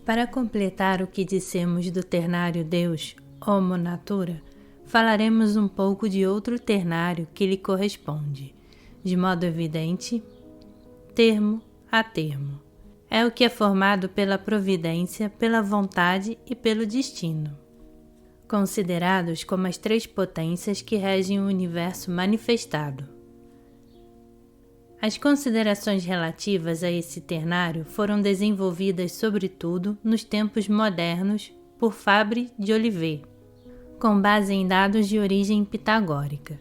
Para completar o que dissemos do ternário Deus, Homo Natura, falaremos um pouco de outro ternário que lhe corresponde, de modo evidente, termo a termo. É o que é formado pela providência, pela vontade e pelo destino, considerados como as três potências que regem o universo manifestado. As considerações relativas a esse ternário foram desenvolvidas sobretudo nos tempos modernos por Fabre de Olivet, com base em dados de origem pitagórica.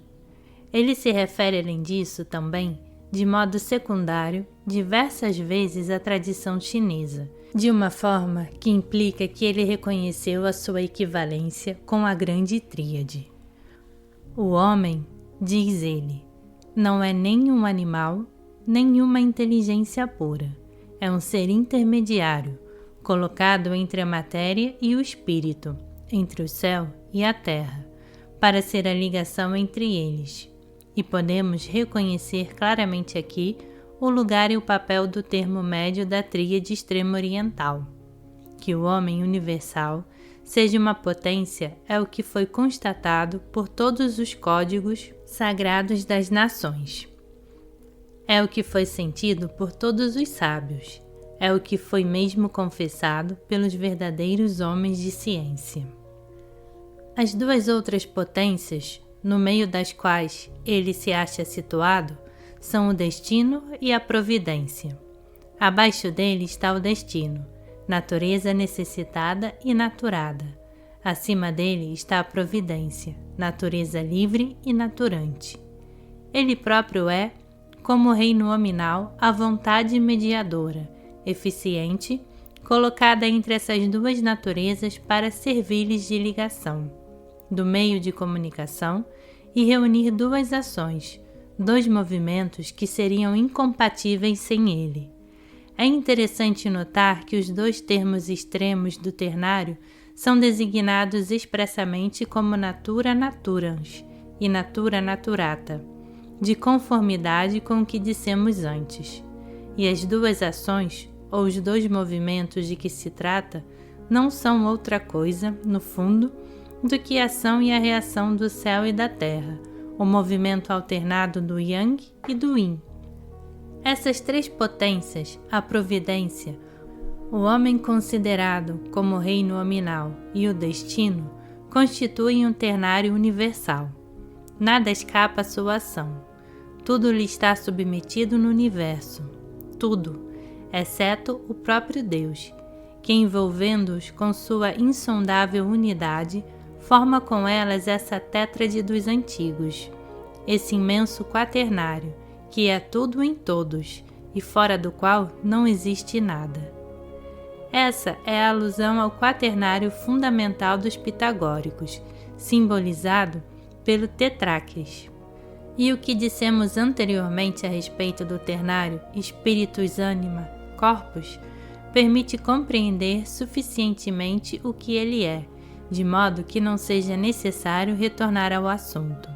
Ele se refere além disso também, de modo secundário, diversas vezes à tradição chinesa, de uma forma que implica que ele reconheceu a sua equivalência com a grande tríade. O homem, diz ele, não é nem um animal, nem uma inteligência pura. É um ser intermediário, colocado entre a matéria e o espírito, entre o céu e a terra, para ser a ligação entre eles. E podemos reconhecer claramente aqui o lugar e o papel do termo médio da tríade extremo-oriental. Que o homem universal seja uma potência é o que foi constatado por todos os códigos sagrados das nações. É o que foi sentido por todos os sábios. É o que foi mesmo confessado pelos verdadeiros homens de ciência. As duas outras potências, no meio das quais ele se acha situado, são o destino e a providência. Abaixo dele está o destino, natureza necessitada e naturada. Acima dele está a providência, natureza livre e naturante. Ele próprio é, como rei nominal, a vontade mediadora, eficiente, colocada entre essas duas naturezas para servir-lhes de ligação, do meio de comunicação e reunir duas ações, dois movimentos que seriam incompatíveis sem ele. É interessante notar que os dois termos extremos do ternário são designados expressamente como natura naturans e natura naturata, de conformidade com o que dissemos antes. E as duas ações, ou os dois movimentos de que se trata, não são outra coisa, no fundo, do que a ação e a reação do céu e da terra, o movimento alternado do Yang e do Yin. Essas três potências, a providência, o homem considerado como rei nominal e o destino, constituem um ternário universal. Nada escapa à sua ação. Tudo lhe está submetido no universo. Tudo, exceto o próprio Deus, que envolvendo-os com sua insondável unidade, forma com elas essa tétrade dos antigos, esse imenso quaternário, que é tudo em todos, e fora do qual não existe nada. Essa é a alusão ao quaternário fundamental dos pitagóricos, simbolizado pelo tetráquis. E o que dissemos anteriormente a respeito do ternário Spiritus Anima Corpus permite compreender suficientemente o que ele é, de modo que não seja necessário retornar ao assunto.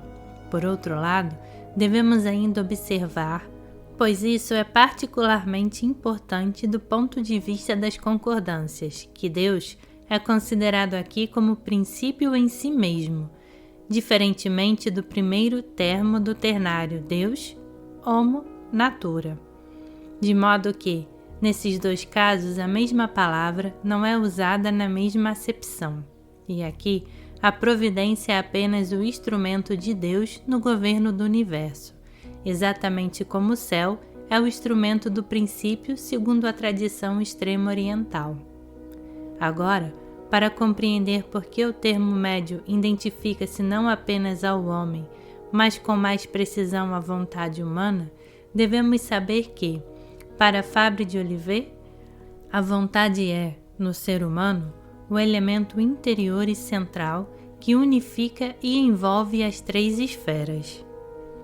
Por outro lado, devemos ainda observar, pois isso é particularmente importante do ponto de vista das concordâncias, que Deus é considerado aqui como princípio em si mesmo, diferentemente do primeiro termo do ternário Deus, Homo Natura. De modo que, nesses dois casos, a mesma palavra não é usada na mesma acepção. E aqui, a providência é apenas o instrumento de Deus no governo do universo, exatamente como o céu é o instrumento do princípio segundo a tradição extremo-oriental. Agora, para compreender por que o termo médio identifica-se não apenas ao homem, mas com mais precisão à vontade humana, devemos saber que, para Fabre de Olivet, a vontade é, no ser humano, o elemento interior e central que unifica e envolve as três esferas: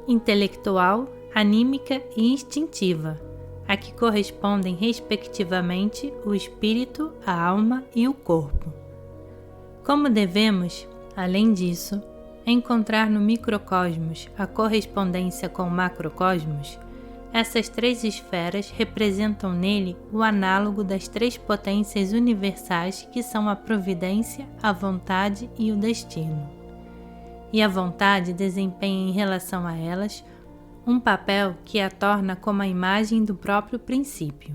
intelectual, anímica e instintiva, a que correspondem respectivamente o espírito, a alma e o corpo. Como devemos, além disso, encontrar no microcosmos a correspondência com o macrocosmos, Essas 3 esferas representam nele o análogo das 3 potências universais que são a providência, a vontade e o destino. E a vontade desempenha em relação a elas um papel que a torna como a imagem do próprio princípio.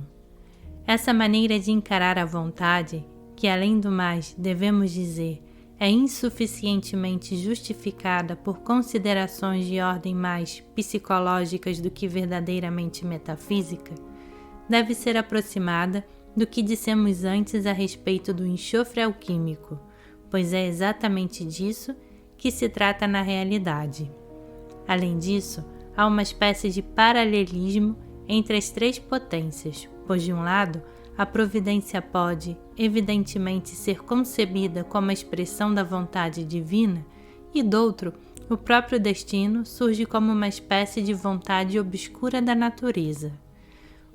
Essa maneira de encarar a vontade, que além do mais devemos dizer é insuficientemente justificada por considerações de ordem mais psicológicas do que verdadeiramente metafísica, deve ser aproximada do que dissemos antes a respeito do enxofre alquímico, pois é exatamente disso que se trata na realidade. Além disso, há uma espécie de paralelismo entre as 3 potências, pois de um lado, a providência pode, evidentemente, ser concebida como a expressão da vontade divina, e do outro, o próprio destino surge como uma espécie de vontade obscura da natureza.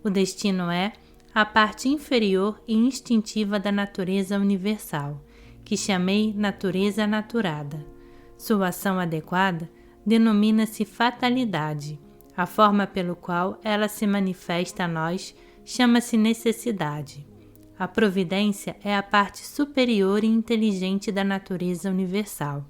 O destino é a parte inferior e instintiva da natureza universal, que chamei natureza naturada. Sua ação adequada denomina-se fatalidade. A forma pelo qual ela se manifesta a nós chama-se necessidade. A providência é a parte superior e inteligente da natureza universal,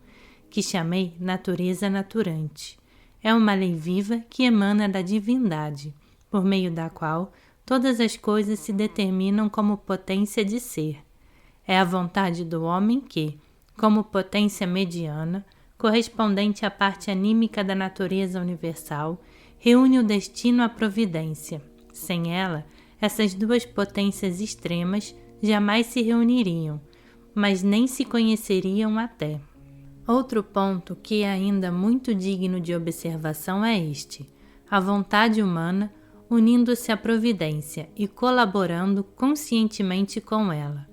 que chamei natureza naturante. É uma lei viva que emana da divindade, por meio da qual todas as coisas se determinam como potência de ser. É a vontade do homem que, como potência mediana, correspondente à parte anímica da natureza universal, reúne o destino à providência. Sem ela, essas 2 potências extremas jamais se reuniriam, mas nem se conheceriam até. Outro ponto que é ainda muito digno de observação é este: a vontade humana unindo-se à providência e colaborando conscientemente com ela,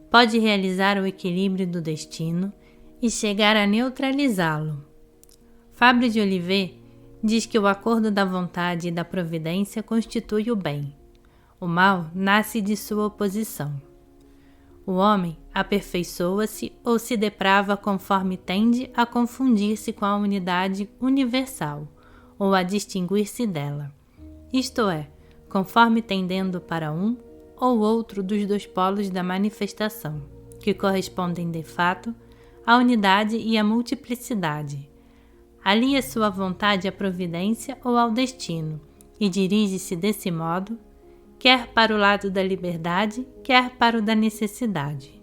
pode realizar o equilíbrio do destino e chegar a neutralizá-lo. Fabre de Olivet diz que o acordo da vontade e da providência constitui o bem. O mal nasce de sua oposição. O homem aperfeiçoa-se ou se deprava conforme tende a confundir-se com a unidade universal ou a distinguir-se dela. Isto é, conforme tendendo para um ou outro dos 2 polos da manifestação, que correspondem de fato à unidade e à multiplicidade. Alia sua vontade à providência ou ao destino e dirige-se desse modo quer para o lado da liberdade, quer para o da necessidade.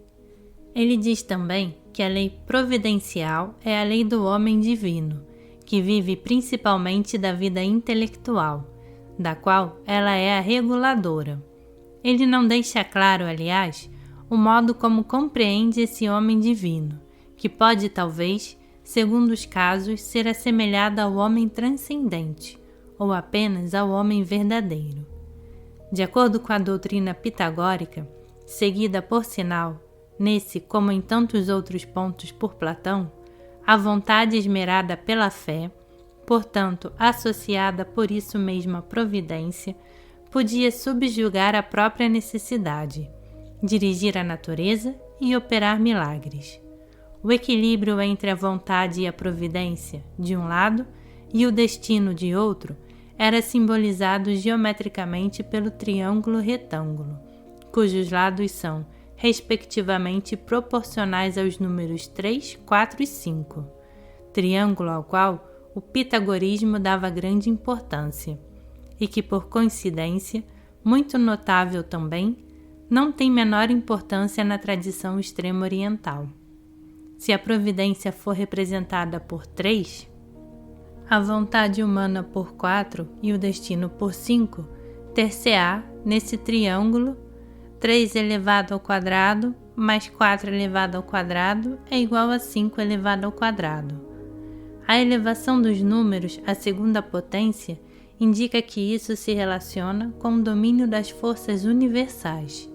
Ele diz também que a lei providencial é a lei do homem divino, que vive principalmente da vida intelectual, da qual ela é a reguladora. Ele não deixa claro, aliás, o modo como compreende esse homem divino, que pode talvez, segundo os casos, ser assemelhado ao homem transcendente, ou apenas ao homem verdadeiro. De acordo com a doutrina pitagórica, seguida por sinal, nesse como em tantos outros pontos por Platão, a vontade esmerada pela fé, portanto associada por isso mesmo à providência, podia subjugar a própria necessidade, dirigir a natureza e operar milagres. O equilíbrio entre a vontade e a providência, de um lado, e o destino, de outro, era simbolizado geometricamente pelo triângulo retângulo, cujos lados são, respectivamente, proporcionais aos números 3, 4 e 5, triângulo ao qual o pitagorismo dava grande importância, e que, por coincidência, muito notável também, não tem menor importância na tradição extremo-oriental. Se a providência for representada por 3, a vontade humana por 4 e o destino por 5, ter-se-á, nesse triângulo, 3 elevado ao quadrado mais 4 elevado ao quadrado é igual a 5 elevado ao quadrado. A elevação dos números à segunda potência indica que isso se relaciona com o domínio das forças universais,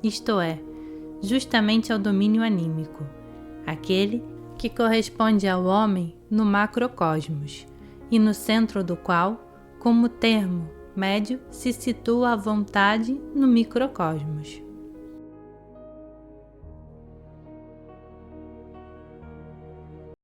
isto é, justamente ao domínio anímico, aquele que corresponde ao homem no macrocosmos, e no centro do qual, como termo médio, se situa a vontade no microcosmos.